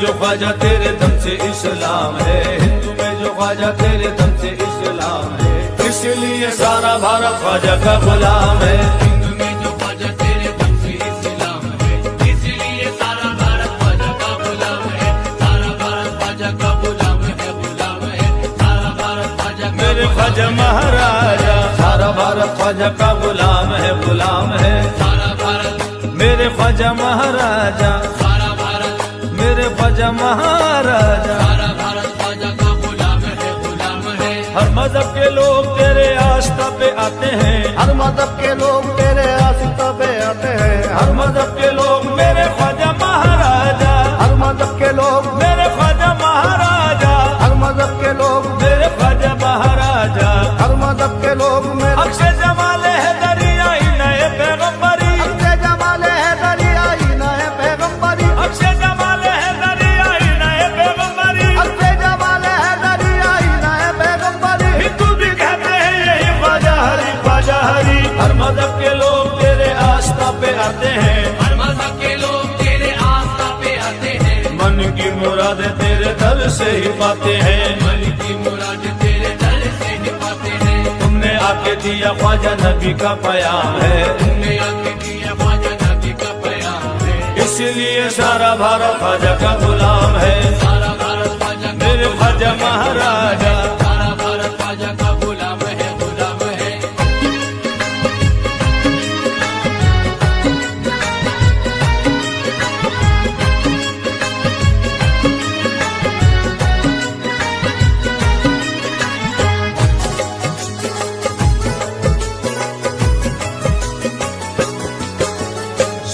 जो ख्वाजा तेरे दम से इस्लाम है, हिंदू में जो ख्वाजा तेरे दम से इस्लाम है, इसलिए सारा भारत ख्वाजा का गुलाम है। हिंदू में जो ख्वाजा तेरे दम से इस्लाम है, इसलिए सारा भारत ख्वाजा का गुलाम है, सारा भारत ख्वाजा का गुलाम है, गुलाम है, सारा भारत ख्वाजा का मेरे ख्वाजा महाराजा, सारा भारत ख्वाजा का गुलाम है, गुलाम है सारा भारत, मेरे ख्वाजा महाराजा, सारा भारत, मेरे ख्वाजा महाराजा। सारा भारत ख्वाजा का गुलाम है, गुलाम है। हर मजहब के लोग तेरे आस्था पे आते हैं, हर मजहब के लोग तेरे आस्था पे आते हैं, हर मजहब के लोग मेरे ख्वाजा महाराजा, हर मजहब के लोग मेरे ख्वाजा महाराजा, हर मजहब के लोग मेरे ख्वाजा महाराजा। हर मजहब के लोग मेरे अक्षय जमाले है दरियाई नए पैगंबरी, अक्षय जमाले है दरियाई नए पैगंबरी, अक्षय जमाले है दरियाई नए पैगंबरी। अक्षय जमाले है दरियाई नए पैगंबरी। हिंदू भी कहते हैं यही ख्वाजा हरी, ख्वाजा हरी। हर मजहब के लोग तेरे आस्था पे आते हैं, हर मजहब के लोग तेरे आस्था पे आते हैं, मन की मुरादें तेरे दर से ही पाते हैं, मन की मुराद तेरे दर से ही पाते हैं। तुमने आके दिया ख्वाजा नबी का प्याम है, तुमने आके दिया ख्वाजा नबी का प्याम है, इसलिए सारा भारत ख्वाजा का गुलाम है। सारा भारत ख्वाजा का मेरे ख्वाजा महाराजा, सारा भारत ख्वाजा का गुलाम है, गुलाम है।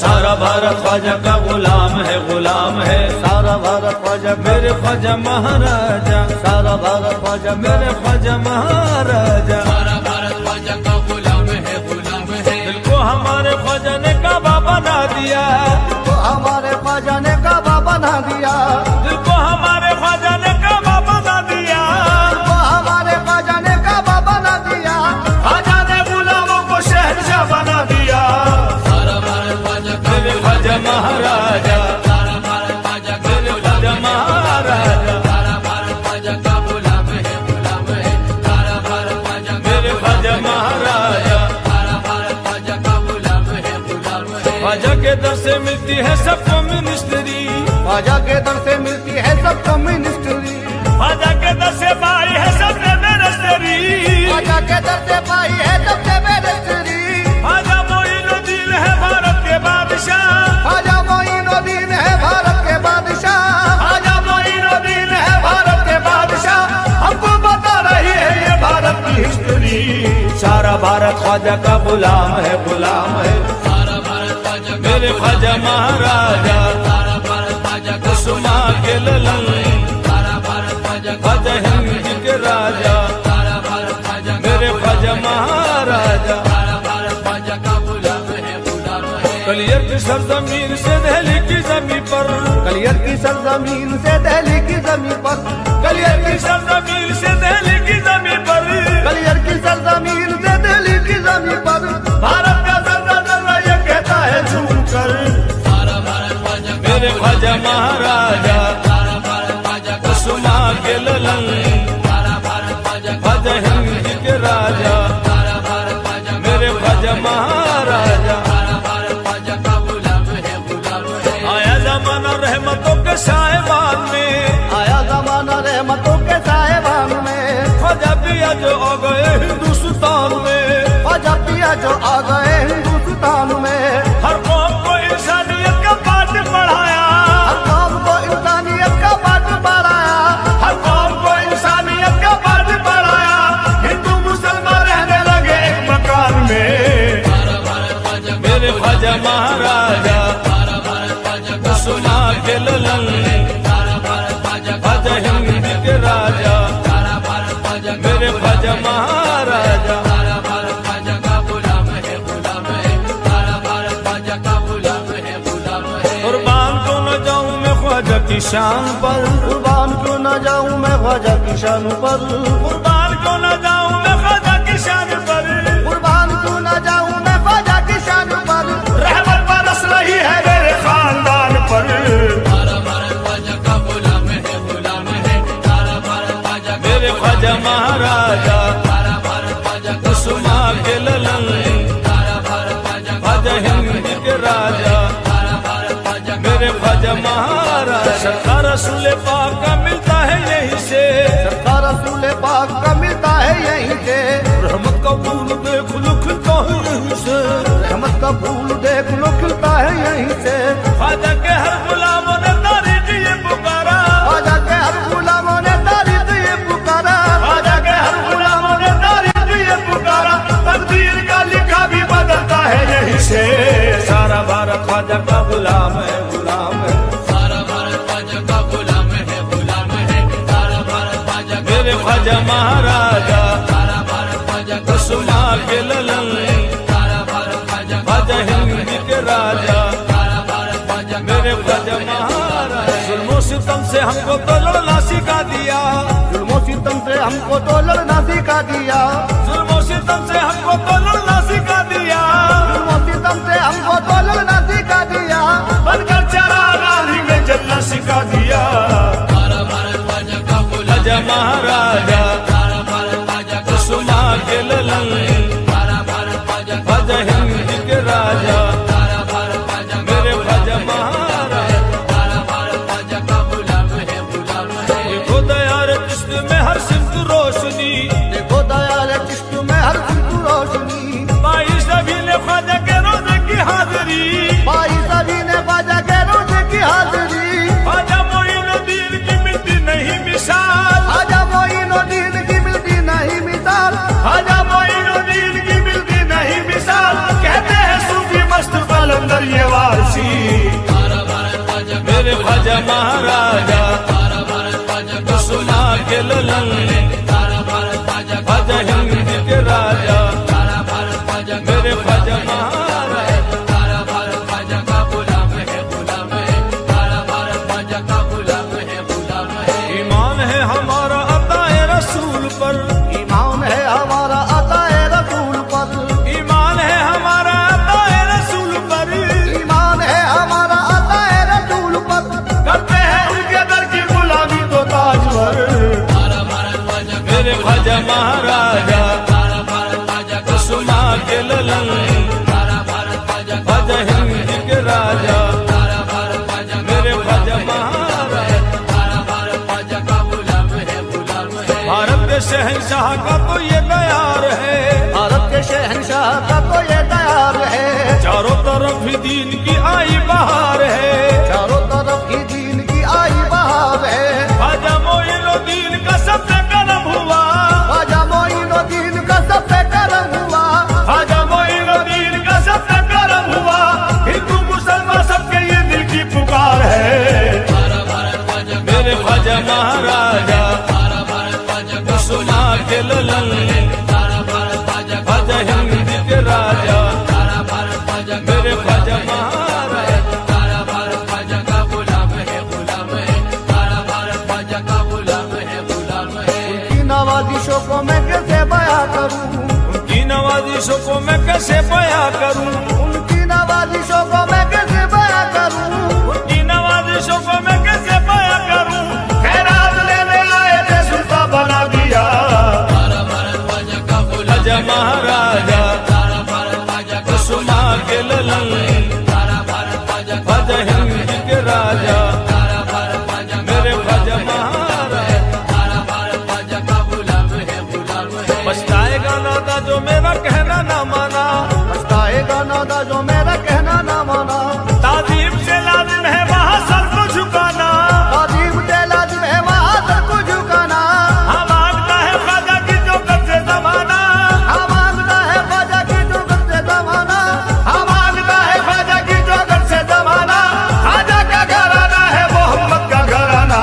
सारा भारत ख्वाजा का गुलाम है, गुलाम है सारा भारत ख्वाजा मेरे ख्वाजा महाराजा, सारा भारत ख्वाजा मेरे ख्वाजा महाराजा। सारा भारत ख्वाजा का गुलाम है, गुलाम है। दिल को हमारे ख्वाजा ने काबा बना दिया, तो हमारे ख्वाजा ने काबा बना दिया, दिल को हमारे ख्वाजा ने काबा बना दिया, तो हमारे ख्वाजा ने काबा बना दिया। ख्वाजा ने गुलामों को शहंशाह बना दिया। सारा भारत ख्वाजा का मेरे ख्वाजा महाराजा, सारा भारत ख्वाजा का मेरे ख्वाजा महाराजा, सारा भारत ख्वाजा का गुलाम है, गुलाम है, सारा भारत ख्वाजा का मेरे ख्वाजा महाराजा। सारा भारत ख्वाजा का गुलाम है, गुलाम है। ख्वाजा के दर से मिलती है सबको मिनिस्ट्री, ख्वाजा के दर से मिलती है सबको मिनिस्ट्री, ख्वाजा के दर से पाई है सबने मिनिस्ट्री, ख्वाजा के दर से पाई है सबसे मिनिस्ट्री। ख्वाजा मोइनुद्दीन है भारत के बादशाह, ख्वाजा मोइनुद्दीन है भारत के बादशाह, ख्वाजा मोइनुद्दीन है भारत के बादशाह। हमको बता रही है ये भारत की हिस्ट्री। सारा भारत ख्वाजा का गुलाम है, गुलाम है सारा भारत ख्वाजा का मेरे ख्वाजा महाराजा, सारा भारत ख्वाजा का कुसुमा के ललन, सारा भारत ख्वाजा का ख्वाजा हिंद के राजा, सारा भारत ख्वाजा का मेरे ख्वाजा महाराजा। सारा भारत ख्वाजा का गुलाम है, गुलाम है। कलियर की सरजमीन से दिल्ली की जमीन पर, कलियर की सरजमीन से दिल्ली की जमीन पर, कलियर की सरजमीन से दिल्ली की जमीन पर, कलियर की सरजमीन से दिल्ली की जमीन पर। भारत का जर्रा जर्रा ये कहता है झूम कर, सारा भारत ख्वाजा का मेरे ख्वाजा महाराजा, सारा भारत ख्वाजा का कुसुमा के ललन, सारा भारत ख्वाजा का ख्वाजा हिंद के राजा, सारा भारत ख्वाजा का मेरे ख्वाजा महाराजा। सारा भारत ख्वाजा का गुलाम है, गुलाम है। आया जमाना रहमतों के साहिबान में, आया जमाना रहमतों के साहिबान में, ख्वाजा पिया जो आ गए हिंदुस्तान में, ख्वाजा पिया जो आ गए हिंदुस्तान में। हर कौम को इंसानियत का पाठ पढ़ाया, हर कौम को इंसानियत का पाठ पढ़ाया, हर कौम को इंसानियत का पाठ पढ़ाया। हिंदू मुसलमान रहने लगे एक मकान में, सारा भारत ख्वाजा का मेरे ख्वाजा महाराजा, सारा भारत ख्वाजा का कुसुमा के ललन, सारा भारत ख्वाजा का ख्वाजा हिंद के राजा, सारा भारत ख्वाजा का मेरे ख्वाजा महाराजा। सारा भारत ख्वाजा का गुलाम है, गुलाम है, सारा भारत ख्वाजा का गुलाम है, गुलाम है। कुर्बान को न जाऊं मैं ख्वाजा की शान पर, कुर्बान क्यों न जाऊं मैं ख्वाजा की शान पर, कुर्बान को न जाऊं मैं ख्वाजा की शान पर, कुर्बान क्यों न जाऊं मैं ख्वाजा की शान पर। रहमत बरस रही है मेरे खानदान पर, सारा भारत ख्वाजा का सरकार रसूल पाक का मिलता है यहीं से, सरकार रसूल पाक का मिलता है यहीं से। रहमत का फूल देख लो खिलता है यहीं से, रहमत का फूल देख लो खिलता है यहीं से। ख्वाजा के हर गुलामों ने तारीफ ये पुकारा, ख्वाजा के हर गुलामों ने तारीफ ये पुकारा, ख्वाजा के हर गुलामों ने तारीफ ये पुकारा। तकदीर का लिखा भी बदलता है यहीं से। सारा भारत ख्वाजा का गुलाम है, गुलाम है। सारा भारत ख्वाजा का गुलाम है, गुलाम है। सारा भारत ख्वाजा का मेरे ख्वाजा महाराजा, सारा भारत ख्वाजा का सुमा के ललन, सारा भारत ख्वाजा का ख्वाजा हिंद के राजा, सारा भारत ख्वाजा का मेरे ख्वाजा महाराजा। जुल्मों सितम से हमको तो लड़ना सिखा दिया, जुल्मों सितम से हमको तो लड़ना सिखा दिया, जुल्मों सितम से हमको तो लड़ना सिखा दिया। जुल्मों सितम से हमको तो लड़ना सिखा दिया। बनकर चराग आंधी में जलना सिखा दिया। सारा भारत ख्वाजा का गुलाम ख्वाजा महाराजा, सारा भारत ख्वाजा का सुमा के ललन, सारा भारत ख्वाजा का ख्वाजा हिंद के राजा, सारा भारत ख्वाजा का मेरे ख्वाजा महाराजा। सारा भारत ख्वाजा का गुलाम है, गुलाम है। देखो दयार किस्त में हर सिमत रोशनी, देखो दयाल चिश्त में हर सिमत रोशनी। पाई सभी ने ख्वाजा के रोजे की हाजिरी, पाई सभी ने ख्वाजा के रोजे की हाजिरी। ख्वाजा मोइनुद्दीन की मिलती नहीं मिसाल, ख्वाजा मोइनुद्दीन की मिलती नहीं मिसाल, ख्वाजा मोइनुद्दीन की मिलती नहीं मिसाल। कहते हैं सूफी मस्त कलंदर ये वारसी, सारा भारत ख्वाजा का मेरे ख्वाजा महाराजा, सारा भारत ख्वाजा का सुमा के ललन, सारा भारत ख्वाजा का ख्वाजा हिंद के राजा, सारा भारत ख्वाजा का मेरे ख्वाजा महाराजा। सारा भारत ख्वाजा का गुलाम है, गुलाम है। सारा भारत ख्वाजा का गुलाम है, गुलाम है। ईमान है हमारा अताए रसूल पर, ईमान है हमारा अताए रसूल पर, ईमान है हमारा अताए रसूल पर। ईमान है हमारा अताए रसूल पर। करते हैं उनके दर की गुलामी तो ताजवर, सारा भारत ख्वाजा का मेरे ख्वाजा महाराजा, सारा भारत ख्वाजा का सुमा के ललन, सारा भारत ख्वाजा का ख्वाजा हिंद के राजा, सारा भारत ख्वाजा का मेरे ख्वाजा महाराजा। सारा भारत ख्वाजा का गुलाम है, गुलाम है। भारत के शहंशाह का तो ये तैयार है, भारत के शहंशाह का तो ये तैयार है। चारों तरफ ही दीन की आई बहार है। चारों तरफ ही दीन की आई बहार है। ख्वाजा मोइनुद्दीन का सबसे करम हुआ, ख्वाजा मोइनुद्दीन का सबसे करम हुआ। ख्वाजा मोइनुद्दीन का सबसे करम हुआ। हिंदू मुसलमान सबके ये दिल की पुकार है। सारा भारत ख्वाजा का मेरे ख्वाजा महाराजा, सारा भारत ख्वाजा का सुमा के ललन, सारा भारत ख्वाजा का ख्वाजा हिंद के राजा, सारा भारत ख्वाजा का मेरे ख्वाजा महाराजा। सारा भारत ख्वाजा का गुलाम है, गुलाम है। सारा भारत ख्वाजा का गुलाम है, गुलाम है। उनकी नवाजिशों को मैं कैसे बयां करूं, उनकी नवाजिशों को मैं कैसे बयां करूं, उनकी नवाजिशों को मैं कैसे बयां करूं। उनकी नवाजिशों को मैं कैसे बयां करूं। खैरात लेने आए थे सुल्तान बना दिया, सारा भारत ख्वाजा का गुलाम ख्वाजा महाराजा, सारा भारत ख्वाजा का सुमा के ललन, सारा भारत ख्वाजा का ख्वाजा हिंद के राजा, सारा भारत ख्वाजा का मेरे ख्वाजा महाराजा। सारा भारत ख्वाजा का गुलाम है, गुलाम है। पछताएगा नादा जो मेरा कहना ना माना, पछताएगा नादा जो मेरा कहना ना माना। ताजीब से लाजिम है वहाँ सर को झुकाना। ताजीब से लाजिम है वहाँ सर को झुकाना। हम मांगता है ख्वाजा की जो कब से जमाना, हम मांगता है ख्वाजा की जो कब से जमाना। हम मांगता है ख्वाजा की जो कब से जमाना। ख्वाजा का घराना है मोहम्मद का घराना।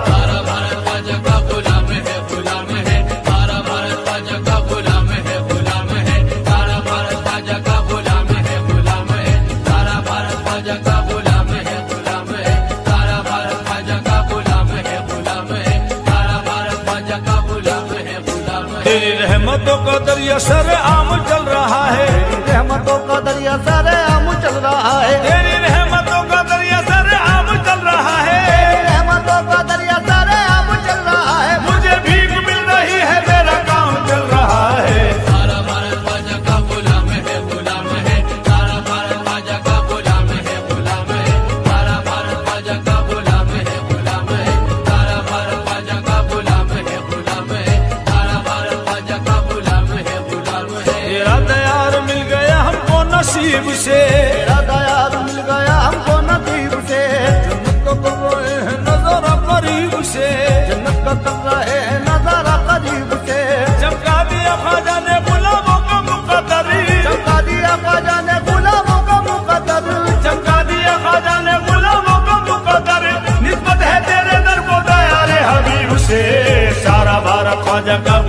सारा भारत ख्वाजा का गुलाम है, गुलाम है। सारा भारत ख्वाजा का गुलाम है, गुलाम है। सारा भारत ख्वाजा का गुलाम है, गुलाम है। सारा भारत ख्वाजा का गुलाम है, गुलाम है। सारा भारत ख्वाजा का गुलाम है, गुलाम है। सारा भारत ख्वाजा का गुलाम है, गुलाम है। तेरी रहमतों का दरिया सर आम चल रहा है, रहमतों का दरिया सारे आम चल रहा है। तेरी रहमतों का दरिया सर आम चल रहा है। रहमतों का दरिया सारे आम चल रहा है। मुझे भीख मिल रही है, मेरा काम चल रहा है। सारा भारत ख्वाजा का गुलाम है, गुलाम है। सारा भारत ख्वाजा का गुलाम है, गुलाम है। सारा भारत ख्वाजा का गुलाम है, नसीब से, तेरा दयाल मिल गया हमको नसीब से, जन्नत का कर रहे हैं नजारा करीब से, जन्नत का कर रहे हैं नजारा करीब से, चमका दिया ख्वाजा ने गुलामों का मुकद्दर, चमका दिया ख्वाजा ने गुलामों का मुकद्दर, चमका दिया ख्वाजा ने गुलामों का मुकद्दर, निस्बत है तेरे दर को दयाले हबीब से, सारा भारत ख्वाजा का